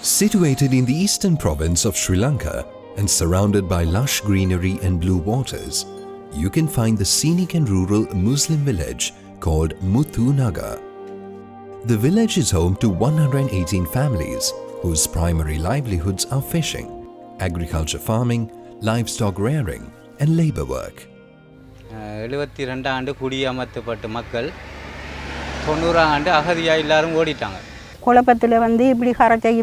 Situated in the eastern province of Sri Lanka and surrounded by lush greenery and blue waters, you can find the scenic and rural Muslim village called Muthunagar. The village is home to 118 families whose primary livelihoods are fishing, agriculture farming, livestock rearing and labor work. 72 ஆண்டு குடியமர்த்தப்பட்ட மக்கள் 90 ஆண்டு அகதியாக எல்லாரும் ஓடிட்டாங்க. குழப்பத்தில் இப்படி கரைச்சி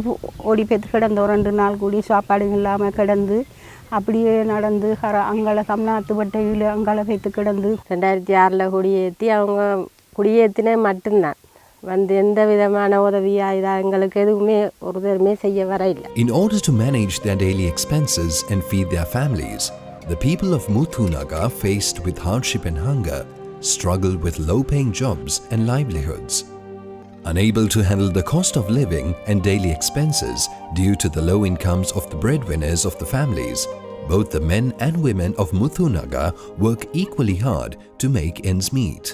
ஓடி போய்த்து கிடந்தோம். 2 நாள் கூடி சாப்பாடு இல்லாமல் கிடந்து அப்படியே நடந்து அங்கால தமிழ்நாட்டுப்பட்டையில் அங்கால போய்த்து கிடந்து 2006 குடியேற்றி அவங்க குடியேற்றினே மட்டும்தான் எந்த விதமான உதவியா இதா எங்களுக்கு எதுவுமே ஒரு தருமே செய்ய வர இல்லை. In order to manage their daily expenses and feed their families, the people of Muthunagar, faced with hardship and hunger, struggle with low-paying jobs and livelihoods. Unable to handle the cost of living and daily expenses due to the low incomes of the breadwinners of the families, both the men and women of Muthunagar work equally hard to make ends meet.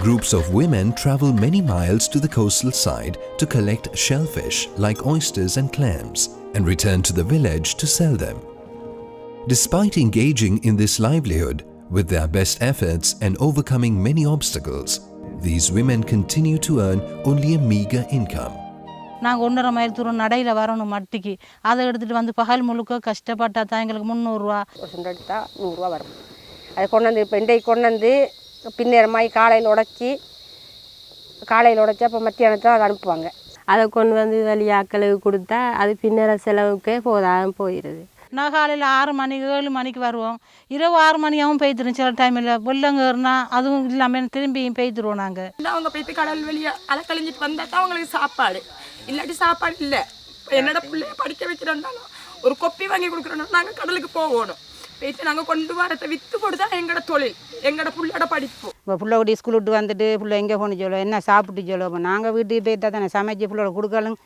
Groups of women travel many miles to the coastal side to collect shellfish like oysters and clams and return to the village to sell them. Despite engaging in this livelihood with their best efforts and overcoming many obstacles, these women continue to earn only a meager income. நாங்கள் 1.5 mile தூரம் நடையில் வரணும் மட்டிக்கு. அதை எடுத்துகிட்டு பகல் முழுக்க கஷ்டப்பட்டா தான் எங்களுக்கு 300 ரூபா. ஒரு சுண்டை எடுத்தால் 100 ரூபா வரும். அதை கொண்டு இப்போ இன்றைக்கு கொண்டு பின்னேரமாய் காலையில் உடைச்சி அப்போ மத்தியானத்தில் அதை அனுப்புவாங்க. அதை கொண்டு வெளியாக்களுக்கு கொடுத்தா அது பின்னேற செலவுக்கே போயிடுது. நான் காலையில் 6 மணி 7 மணிக்கு வருவோம். இரவு 6 மணியாகவும் பெய்துடும். சில டைமில் வெள்ளங்கேறினா அதுவும் இல்லாமல் திரும்பியும் பெய்துருவோம். நாங்கள் அவங்க போய்த்து கடல் வெளியே அதை கழிஞ்சிட்டு வந்தால் தான் அவங்களுக்கு சாப்பாடு, இல்லாட்டி சாப்பாடு இல்லை. என்னோட பிள்ளைய படிக்க வைக்கிறோம்னாலும் ஒரு கொப்பி வாங்கி கொடுக்குறோன்னா நாங்கள் கடலுக்கு போகணும். போய்த்து நாங்கள் கொண்டு வரத்தை விற்று கொடுத்தா எங்களோட தொழில், எங்களோட பிள்ளையோட படிப்பு. இப்போ பிள்ளை கூட்டி ஸ்கூல் விட்டு வந்துட்டு பிள்ளை எங்கே போன சொல்லுவோம், என்ன சாப்பிட்டு சொல்லுவோம். நாங்கள் வீட்டுக்கு போய்ட்டா தானே சமைச்சு பிள்ளையோட கொடுக்கலும்.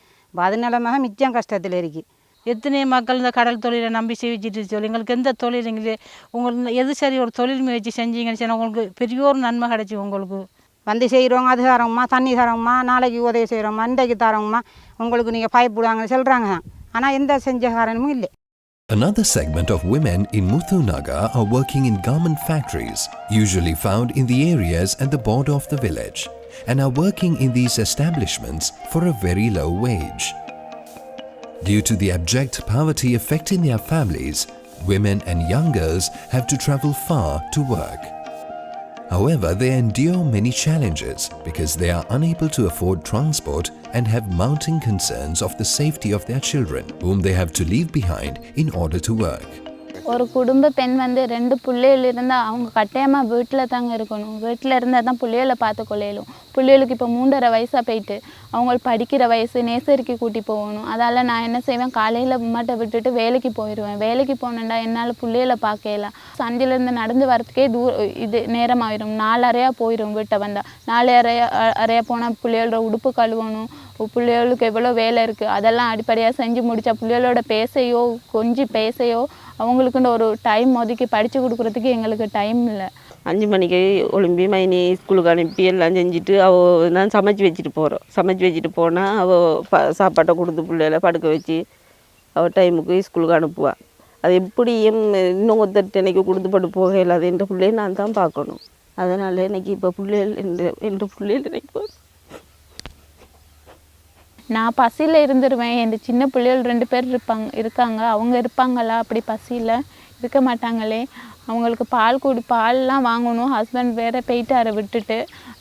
அதனால தான் மிச்சம் கஷ்டத்தில் இருக்குது. எத்தனை மக்கள் இந்த கடல் தொழிலை நம்பி செவிச்சிட்டு சொல்லி எங்களுக்கு எந்த தொழில் எங்களுக்கு உங்களுக்கு எது சரி ஒரு தொழில் முயற்சி செஞ்சீங்கன்னு சொன்னால் உங்களுக்கு பெரிய ஒரு நன்மை கிடைச்சி. உங்களுக்கு செய்கிறோங்க, அது தரோம்மா, தண்ணி தரோம்மா, நாளைக்கு உதவி செய்கிறோம்மா, இன்றைக்கு தரோம்மா, உங்களுக்கு நீங்கள் பயப்படுவாங்கன்னு சொல்கிறாங்க தான். ஆனால் எந்த செஞ்ச காரணமும் இல்லை. Another segment of women in Muthunagar are working in garment factories, usually found in the areas at the border of the village, and are working in these establishments for a very low wage. Due to the abject poverty affecting their families, women and young girls have to travel far to work. However, they endure many challenges because they are unable to afford transport and have mounting concerns of the safety of their children, whom they have to leave behind in order to work. ஒரு குடும்ப பெண் 2 பிள்ளைகள் இருந்தால் அவங்க கட்டாயமாக வீட்டில் தாங்க இருக்கணும். வீட்டில் இருந்தால் தான் பிள்ளைகளை பார்த்து கொள்ளையிலும். பிள்ளைகளுக்கு இப்போ 3.5 வயசாக போயிட்டு அவங்களுக்கு படிக்கிற வயசு, நேசரிக்கு கூட்டி போகணும். அதால் நான் என்ன செய்வேன், காலையில் அம்மாட்ட விட்டுட்டு வேலைக்கு போயிடுவேன். வேலைக்கு போனேன்டா என்னால் பிள்ளைகளை பார்க்கலாம். சந்தையிலேருந்து நடந்து வரத்துக்கே இது நேரமாகிடும். 4:30 போயிடும் வீட்டை வந்தால். 4:30 போனால் பிள்ளைகளோட உடுப்பு கழுவணும். பிள்ளைகளுக்கு எவ்வளோ வேலை இருக்குது அதெல்லாம் அடிப்படையாக செஞ்சு முடித்தா பிள்ளைகளோட பேசையோ கொஞ்சம் பேசையோ அவங்களுக்குன்னு ஒரு டைம் ஒதுக்கி படித்து கொடுக்குறதுக்கு எங்களுக்கு டைம் இல்லை. 5 மணிக்கு ஒளிம்பி மைனி ஸ்கூலுக்கு அனுப்பி எல்லாம் செஞ்சுட்டு நான் சமைச்சு வச்சுட்டு போனால் அவள் சாப்பாட்டை கொடுத்து பிள்ளைகளை படுக்க வச்சு அவள் டைமுக்கு ஸ்கூலுக்கு அனுப்புவாள். அது எப்படியும் இன்னும் ஒருத்தர் எனக்கு கொடுத்து பட்டு போக இல்லாத என்ற பிள்ளையை நான் தான் பார்க்கணும். அதனால் எனக்கு இப்போ பிள்ளைகள் என்ற பிள்ளைகள் எனக்கு நான் பசியில் இருந்துருவேன். என் சின்ன பிள்ளைகள் 2 பேர் இருக்காங்க. அவங்க இருப்பாங்களா? அப்படி பசியில் இருக்க மாட்டாங்களே. அவங்களுக்கு பால்லாம் வாங்கணும். ஹஸ்பண்ட் வேறு போயிட்டாரை விட்டுட்டு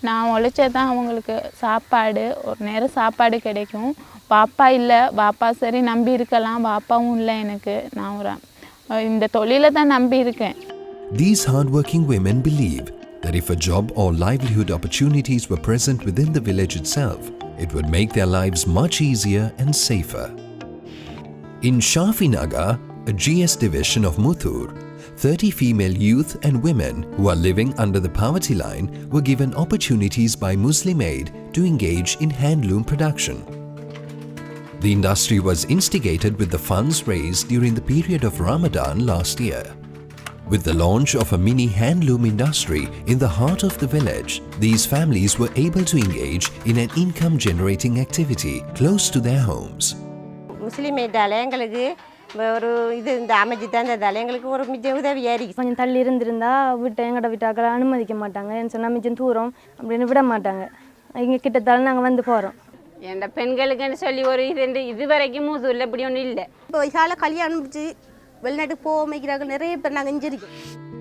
நான் உழைச்சா தான் அவங்களுக்கு சாப்பாடு, ஒரு நேரம் சாப்பாடு கிடைக்கும். பாப்பா இல்லை, பாப்பா சரி நம்பி இருக்கலாம், பாப்பாவும் இல்லை எனக்கு. நான் இந்த தொழிலை தான் நம்பி இருக்கேன். These hardworking women believe that if a job or livelihood opportunities were present within the village itself, it would make their lives much easier and safer. In Shafinagar, a GS division of Muthur, 30 female youth and women who are living under the poverty line were given opportunities by Muslim Aid to engage in handloom production. The industry was instigated with the funds raised during the period of Ramadan last year. With the launch of a mini handloom industry in the heart of the village, these families were able to engage in an income-generating activity close to their homes. முஸ்லீம் ஆயிட்டால எங்களுக்கு ஒரு இது இந்த அமைச்சு தந்ததால் எங்களுக்கு ஒரு மிச்ச உதவியாக இருக்குது. கொஞ்சம் தள்ளி இருந்திருந்தா எங்கள்கிட்ட விட்டாக்களை அனுமதிக்க மாட்டாங்க. ஏன்னு சொன்னால் மிச்சம் தூரம் அப்படின்னு விட மாட்டாங்க. இங்கே கிட்டத்தால நாங்கள் வந்து போகிறோம். என் பெண்களுக்குன்னு சொல்லி ஒரு இது வரைக்கும் மூதூரில் இப்படி ஒன்றும் இல்லை. இப்போ இசால கல்யாணம் முடிச்சு வெளிநாட்டுக்கு போக வைக்கிறாங்க நிறைய பேர் நாங்கள் இஞ்சிருக்கோம்.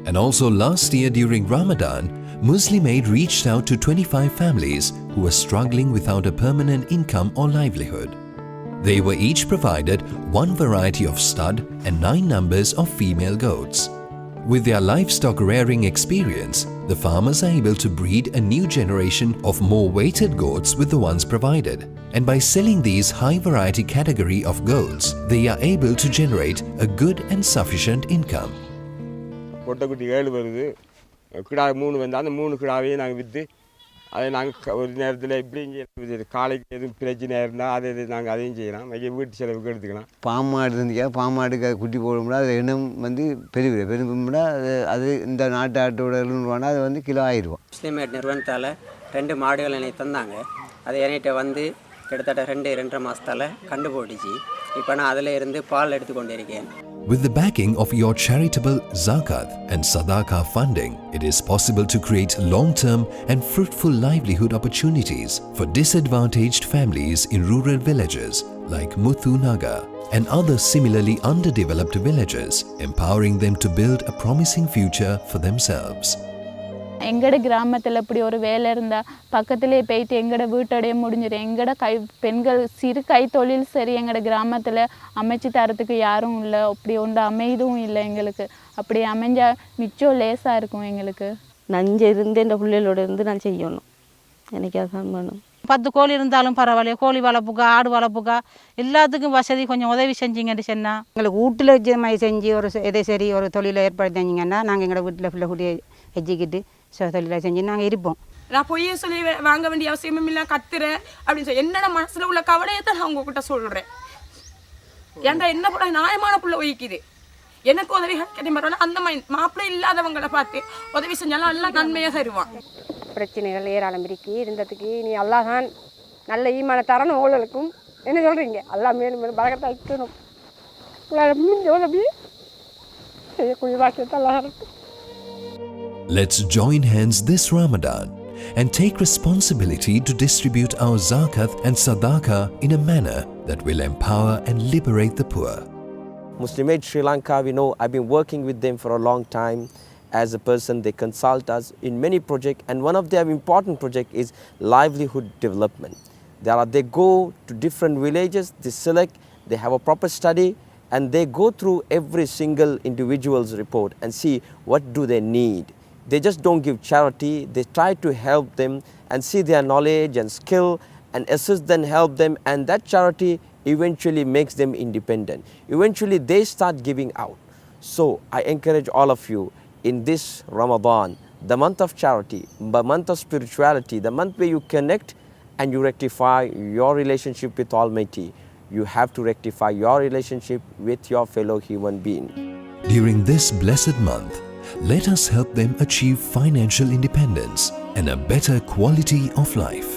And also last year during Ramadan, Muslim Aid reached out to 25 families who were struggling without a permanent income or livelihood. They were each provided one variety of stud and 9 numbers of female goats. With their livestock rearing experience, the farmers are able to breed a new generation of more weighted goats with the ones provided. And by selling these high variety category of goats, they are able to generate a good and sufficient income. பொட்டைக்குட்டி 7 வருது, கிடா 3 வந்தால் அந்த 3 கிடாவையும் நாங்கள் விற்று அதை நாங்கள் ஒரு நேரத்தில் இப்படியும் செய்யலாம். காலைக்கு எதுவும் பிரச்சனை இருந்தால் அதை நாங்கள் அதையும் செய்யலாம். வீட்டு செலவுக்கு எடுத்துக்கலாம். பாமாடு இருந்துச்சா பாமாடுக்கு குட்டி போடும்னா அது இனம் பெரும்பும்னா அது இந்த நாட்டு ஆட்டோட வேணால் அது கிலோ 1000 ரூபா. முஸ்லீம் மேட் நிறுவனத்தால் 2 மாடுகள் என்னை தந்தாங்க. அது என்கிட்ட கிட்டத்தட்ட 2-2.5 மாதத்தால் கண்டு போட்டுச்சு. இப்போ நான் அதில் இருந்து பால் எடுத்துக்கொண்டு இருக்கேன். With the backing of your charitable zakat and sadaqah funding, it is possible to create long-term and fruitful livelihood opportunities for disadvantaged families in rural villages like Muthunagar and other similarly underdeveloped villages, empowering them to build a promising future for themselves. எங்களோட கிராமத்தில் இப்படி ஒரு வேலை இருந்தால் பக்கத்துலேயே போயிட்டு எங்களோட வீட்டோடைய முடிஞ்சிடும். எங்களோட பெண்கள் சிறு கைத்தொழில் சரி எங்களோட கிராமத்தில் அமைச்சு தரத்துக்கு யாரும் இல்லை. அப்படி ஒன்று அமைதும் இல்லை எங்களுக்கு. அப்படி அமைஞ்சால் மிச்சம் லேசாக இருக்கும் எங்களுக்கு. நஞ்சு இருந்து இந்த பிள்ளைகளோட இருந்து நான் செய்யணும். எனக்கு அதான் வேணும். 10 கோழி இருந்தாலும் பரவாயில்ல, கோழி வளர்ப்புக்கா ஆடு வளர்ப்புக்கா எல்லாத்துக்கும் வசதி கொஞ்சம் உதவி செஞ்சீங்கன்னு சொன்னால் எங்களுக்கு வீட்டில் வச்சு மாதிரி செஞ்சு ஒரு எதை சரி ஒரு தொழிலை ஏற்படுத்தி செஞ்சிங்கன்னா நாங்கள் எங்களோட வீட்டில் ஃபுல்லாக கூட்டி வச்சுக்கிட்டு தொழிலை செஞ்சு நாங்கள் இருப்போம். நான் பொய்யே சொல்லி வாங்க வேண்டிய அவசியமும் இல்லை, கத்துறேன் அப்படின்னு சொல்லி என்னோட மனசில் உள்ள கவலையை தான் நான் உங்ககிட்ட சொல்கிறேன். ஏன்டா என்ன பிள்ளை நியாயமான பிள்ளை ஒழிக்குது, எனக்கு உதவி கிடைக்க மாட்டோம்னா அந்த மாப்பிள்ளை இல்லாதவங்களை பார்த்து உதவி செஞ்சாலும் எல்லாம் நன்மையாக தருவான். பிரச்சனைகள் ஏராளம் இருக்கு இருந்ததுக்கு நீ அல்லாஹ் தான் நல்ல ஈமான தரணும். ஊழலுக்கும் என்ன சொல்கிறீங்க எல்லாம் மேலும் மேலும் பலகத்தை வைக்கணும். உதவி செய்யக்கூடிய வாக்கியத்தை அல்லாஹ் இருக்கும். Let's join hands this Ramadan and take responsibility to distribute our zakat and sadaqah in a manner that will empower and liberate the poor. Muslim Aid Sri Lanka, we know I've been working with them for a long time. As a person, they consult us in many projects, and one of their important projects is livelihood development. They go to different villages, they select, they have a proper study, and they go through every single individual's report and see what do they need. They just don't give charity, they try to help them and see their knowledge and skill and assist them, help them, and that charity eventually makes them independent. Eventually they start giving out. So I encourage all of you in this Ramadan, the month of charity, the month of spirituality, the month where you connect and you rectify your relationship with Almighty, you have to rectify your relationship with your fellow human being. During this blessed month, let us help them achieve financial independence and a better quality of life.